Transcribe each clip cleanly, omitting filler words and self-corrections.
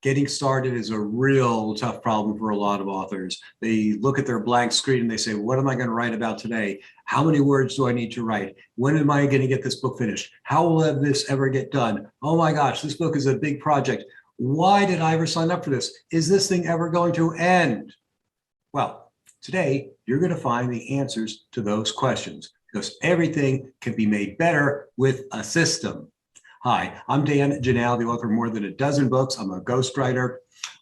Getting started is a real tough problem for a lot of authors. They look at their blank screen and they say, what am I going to write about today? How many words do I need to write? When am I going to get this book finished? How will this ever get done? Oh my gosh, this book is a big project. Why did I ever sign up for this? Is this thing ever going to end? Well, today you're going to find the answers to those questions because everything can be made better with a system. Hi, I'm Dan Janal, the author of more than a dozen books. I'm a ghostwriter.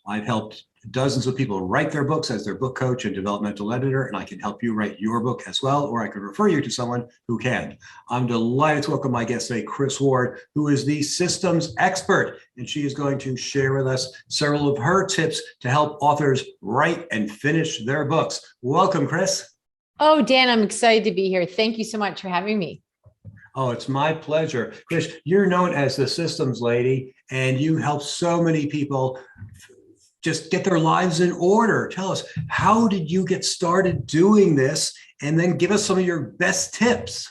I've helped dozens of people write their books as their book coach and developmental editor, and I can help you write your book as well, or I can refer you to someone who can. I'm delighted to welcome my guest today, Kris Ward, who is the systems expert, and she is going to share with us several of her tips to help authors write and finish their books. Welcome, Kris. Oh, Dan, I'm excited to be here. Thank you so much for having me. Oh, it's my pleasure. Kris, you're known as the systems lady, and you help so many people just get their lives in order. Tell us, how did you get started doing this? And then give us some of your best tips.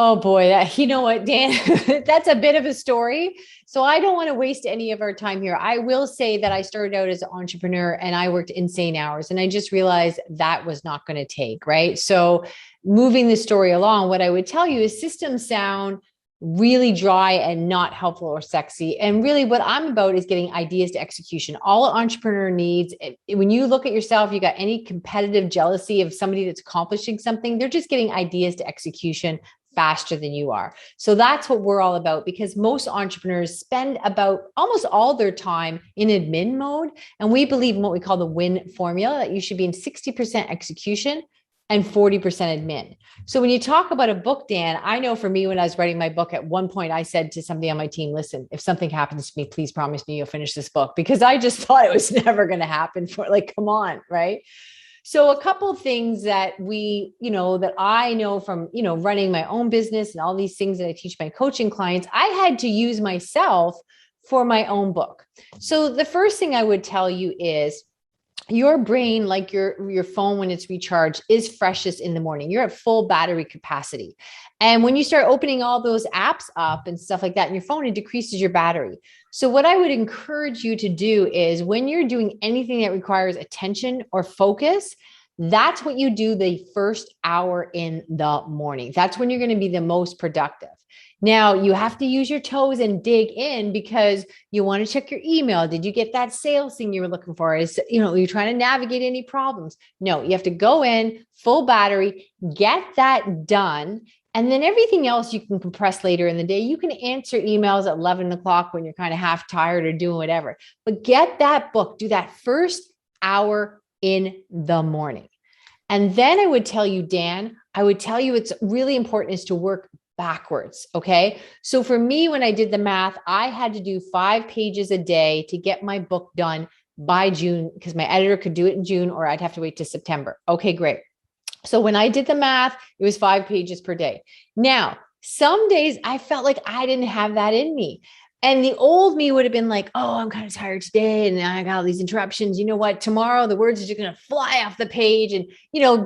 Oh boy, you know what, Dan, that's a bit of a story. So I don't want to waste any of our time here. I will say that I started out as an entrepreneur and I worked insane hours and I just realized that was not going to take, right? So moving the story along, what I would tell you is systems sound really dry and not helpful or sexy. And really what I'm about is getting ideas to execution. All an entrepreneur needs, when you look at yourself, you got any competitive jealousy of somebody that's accomplishing something, they're just getting ideas to execution faster than you are. So that's what we're all about, because most entrepreneurs spend about almost all their time in admin mode. And we believe in what we call the WIN formula, that you should be in 60% execution and 40% admin. So when you talk about a book, Dan, I know for me, when I was writing my book, at one point I said to somebody on my team, listen, if something happens to me, please promise me you'll finish this book, because I just thought it was never going to happen. For like, come on, right? So a couple of things that that I know from, running my own business and all these things that I teach my coaching clients, I had to use myself for my own book. So the first thing I would tell you is your brain, like your phone when it's recharged, is freshest in the morning. You're at full battery capacity. And when you start opening all those apps up and stuff like that in your phone, it decreases your battery. So what I would encourage you to do is, when you're doing anything that requires attention or focus, that's what you do the first hour in the morning. That's when you're going to be the most productive. Now, you have to use your toes and dig in, because you want to check your email. Did you get that sales thing you were looking for? You're trying to navigate any problems. No, you have to go in full battery, get that done. And then everything else you can compress later in the day. You can answer emails at 11 o'clock when you're kind of half tired or doing whatever. But get that book, do that first hour in the morning. And then I would tell you, Dan, it's really important is to work backwards. Okay. So for me, when I did the math, I had to do 5 pages a day to get my book done by June, because my editor could do it in June, or I'd have to wait to September. Okay, great. So when I did the math, it was 5 pages per day. Now, some days I felt like I didn't have that in me. And the old me would have been like, oh, I'm kind of tired today, and I got all these interruptions. You know what? Tomorrow, the words are just going to fly off the page, and,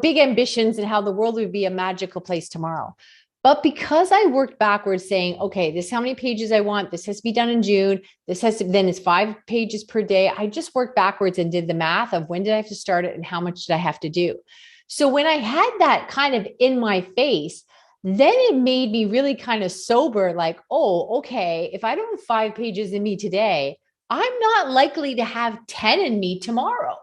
big ambitions and how the world would be a magical place tomorrow. But because I worked backwards, saying, okay, this is how many pages I want. This has to be done in June. Then it's 5 pages per day. I just worked backwards and did the math of when did I have to start it and how much did I have to do. So when I had that kind of in my face, then it made me really kind of sober, like, oh, okay, if I don't have 5 pages in me today, I'm not likely to have 10 in me tomorrow.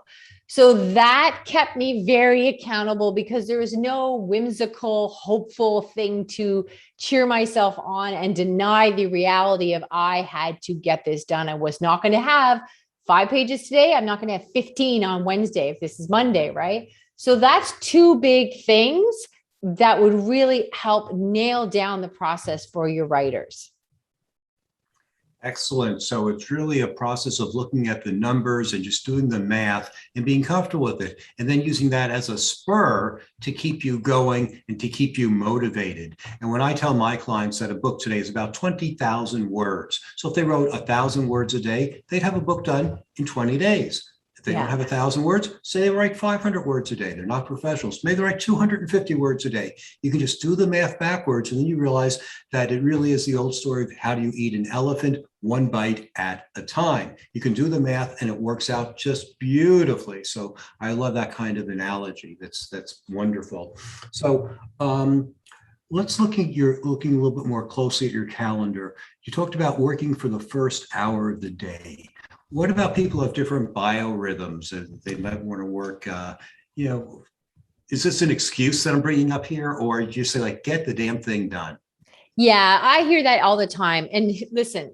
So that kept me very accountable, because there was no whimsical, hopeful thing to cheer myself on and deny the reality of I had to get this done. I was not going to have 5 pages today. I'm not going to have 15 on Wednesday if this is Monday, right? So that's 2 big things that would really help nail down the process for your writers. Excellent. So it's really a process of looking at the numbers and just doing the math and being comfortable with it, and then using that as a spur to keep you going and to keep you motivated. And when I tell my clients that a book today is about 20,000 words, so if they wrote 1,000 words a day, they'd have a book done in 20 days. If they don't have 1,000 words, say they write 500 words a day. They're not professionals. Maybe they write 250 words a day. You can just do the math backwards, and then you realize that it really is the old story of how do you eat an elephant one bite at a time. You can do the math and it works out just beautifully. So I love that kind of analogy. That's wonderful. So let's looking a little bit more closely at your calendar. You talked about working for the first hour of the day. What about people who have different biorhythms and they might want to work, is this an excuse that I'm bringing up here? Or do you say like, get the damn thing done? Yeah, I hear that all the time. And listen,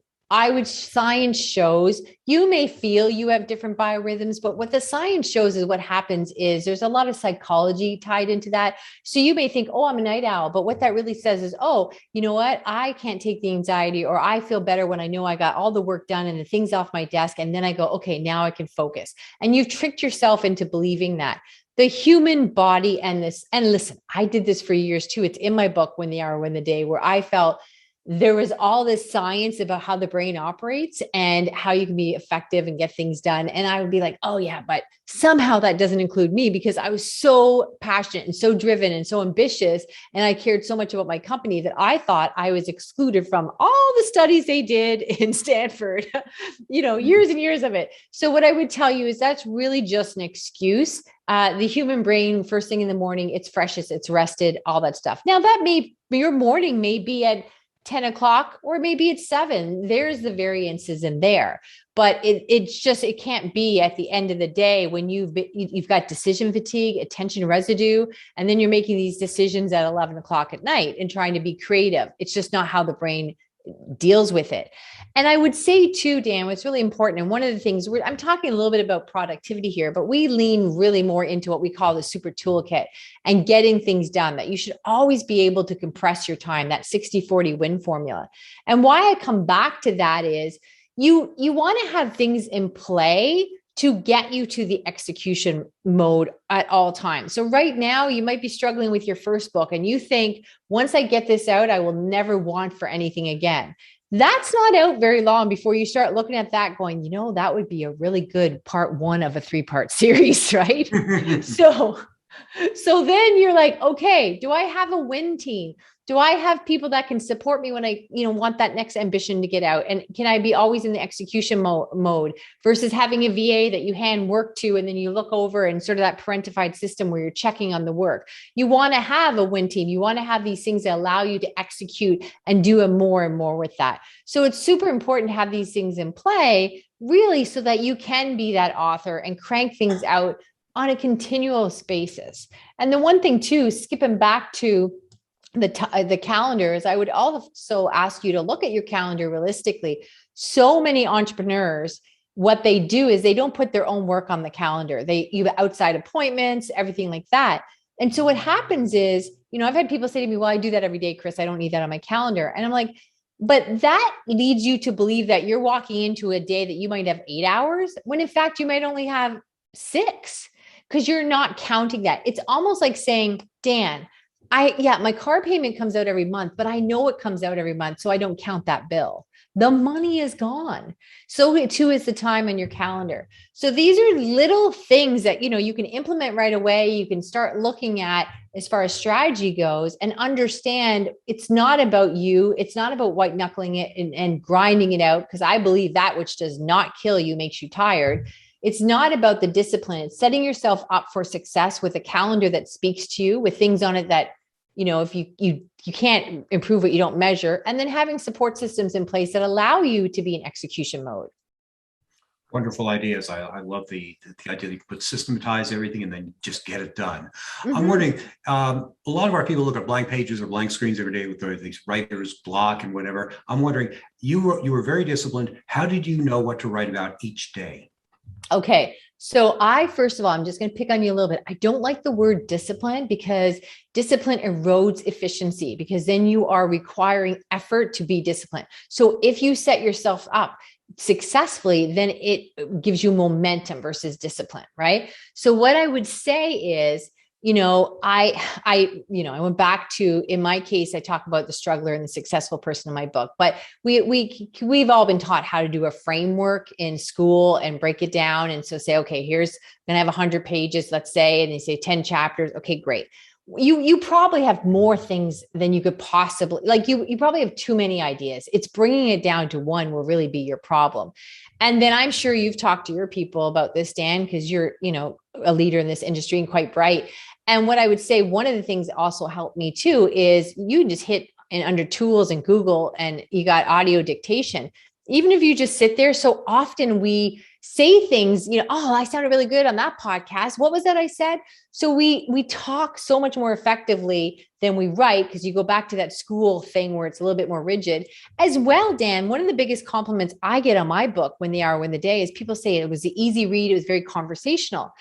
science shows you may feel you have different biorhythms, but what the science shows is what happens is there's a lot of psychology tied into that. So you may think, oh, I'm a night owl. But what that really says is, oh, you know what? I can't take the anxiety, or I feel better when I know I got all the work done and the things off my desk. And then I go, okay, now I can focus. And you've tricked yourself into believing that. The human body and listen, I did this for years too. It's in my book, Win the Hour, Win the Day, where I felt there was all this science about how the brain operates and how you can be effective and get things done. And I would be like, oh yeah, but somehow that doesn't include me, because I was so passionate and so driven and so ambitious. And I cared so much about my company that I thought I was excluded from all the studies they did in Stanford, years and years of it. So what I would tell you is that's really just an excuse. The human brain, first thing in the morning, it's freshest, it's rested, all that stuff. Now your morning may be at 10 o'clock, or maybe it's 7. There's the variances in there, but it can't be at the end of the day when you've got decision fatigue, attention residue, and then you're making these decisions at 11 o'clock at night and trying to be creative. It's just not how the brain deals with it. And I would say too, Dan, what's really important, and one of the things I'm talking a little bit about productivity here, but we lean really more into what we call the super toolkit and getting things done, that you should always be able to compress your time, that 60-40 win formula. And why I come back to that is you want to have things in play to get you to the execution mode at all times. So right now you might be struggling with your first book and you think, once I get this out, I will never want for anything again. That's not out very long before you start looking at that going, that would be a really good part 1 of a 3-part series, right? So then you're like, okay, do I have a win team? Do I have people that can support me when I, want that next ambition to get out? And can I be always in the execution mode versus having a VA that you hand work to, and then you look over and sort of that parentified system where you're checking on the work? You want to have a win team. You want to have these things that allow you to execute and do more and more with that. So it's super important to have these things in play, really, so that you can be that author and crank things out on a continuous basis. And the one thing too, skipping back to the calendars, I would also ask you to look at your calendar realistically. So many entrepreneurs, what they do is they don't put their own work on the calendar. You have outside appointments, everything like that. And so what happens is, I've had people say to me, well, I do that every day, Kris. I don't need that on my calendar. And I'm like, but that leads you to believe that you're walking into a day that you might have 8 hours, when in fact you might only have 6, because you're not counting that. It's almost like saying, Dan, my car payment comes out every month, but I know it comes out every month, so I don't count that bill. The money is gone. So too is the time on your calendar. So these are little things that, you can implement right away. You can start looking at as far as strategy goes and understand it's not about you. It's not about white knuckling it and grinding it out, because I believe that which does not kill you makes you tired. It's not about the discipline. It's setting yourself up for success with a calendar that speaks to you, with things on it that, if you can't improve what you don't measure, and then having support systems in place that allow you to be in execution mode. Wonderful ideas. I love the idea that you could systematize everything and then just get it done. Mm-hmm. I'm wondering, a lot of our people look at blank pages or blank screens every day with these writer's block and whatever. I'm wondering, you were very disciplined. How did you know what to write about each day? Okay. So first of all, I'm just going to pick on you a little bit. I don't like the word discipline, because discipline erodes efficiency, because then you are requiring effort to be disciplined. So if you set yourself up successfully, then it gives you momentum versus discipline, right? So what I would say is, I went back to, in my case, I talk about the struggler and the successful person in my book, but we've all been taught how to do a framework in school and break it down. And so say, okay, here's going to have 100 pages, let's say, and they say 10 chapters. Okay, great. you probably have more things than you could possibly, like you probably have too many ideas. It's bringing it down to one will really be your problem. And then I'm sure you've talked to your people about this, Dan, because you're, a leader in this industry and quite bright. And what I would say, one of the things that also helped me too, is you just hit and under tools and Google and you got audio dictation. Even if you just sit there, so often we say things, oh, I sounded really good on that podcast. What was that I said? So we talk so much more effectively than we write, because you go back to that school thing where it's a little bit more rigid. As well, Dan, one of the biggest compliments I get on my book, Win the Hour, Win the Day, is people say it was an easy read. It was very conversational.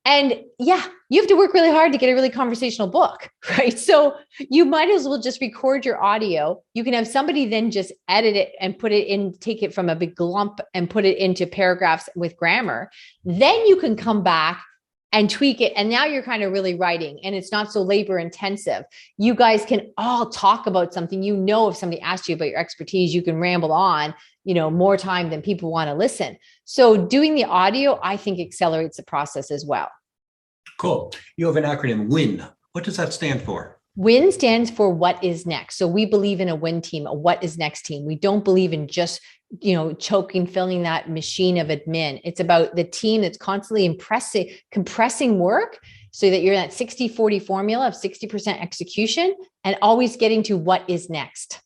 And yeah, you have to work really hard to get a really conversational book, right? So you might as well just record your audio. You can have somebody then just edit it and put it in, take it from a big lump and put it into paragraphs with grammar. Then you can come back and tweak it. And now you're kind of really writing and it's not so labor intensive. You guys can all talk about something. If somebody asked you about your expertise, you can ramble on, more time than people want to listen. So doing the audio, I think, accelerates the process as well. Cool. You have an acronym, WIN. What does that stand for? WIN stands for what is next. So we believe in a WIN team, a what is next team. We don't believe in just, filling that machine of admin. It's about the team that's constantly compressing work so that you're in that 60-40 formula of 60% execution and always getting to what is next.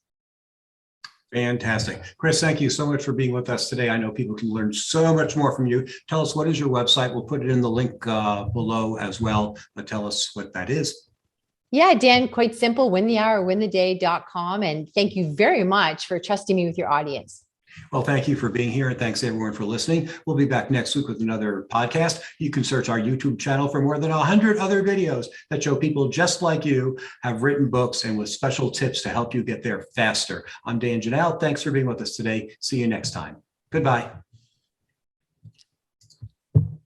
Fantastic. Kris, thank you so much for being with us today. I know people can learn so much more from you. Tell us, what is your website? We'll put it in the link below as well, but tell us what that is. Yeah, Dan, quite simple, winthehourwintheday.com. And thank you very much for trusting me with your audience. Well, thank you for being here, and thanks everyone for listening. We'll be back next week with another podcast. You can search our YouTube channel for more than 100 other videos that show people just like you have written books and with special tips to help you get there faster. I'm Dan Janelle. Thanks for being with us today. See you next time. Goodbye.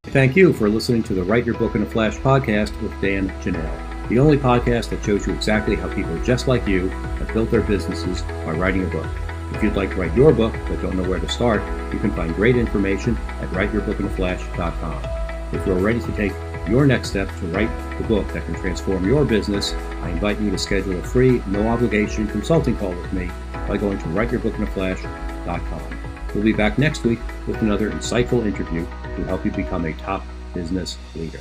Thank you for listening to the Write Your Book in a Flash podcast with Dan Janelle, the only podcast that shows you exactly how people just like you have built their businesses by writing a book. If you'd like to write your book but don't know where to start, you can find great information at writeyourbookinaflash.com. If you're ready to take your next step to write the book that can transform your business, I invite you to schedule a free, no obligation consulting call with me by going to writeyourbookinaflash.com. We'll be back next week with another insightful interview to help you become a top business leader.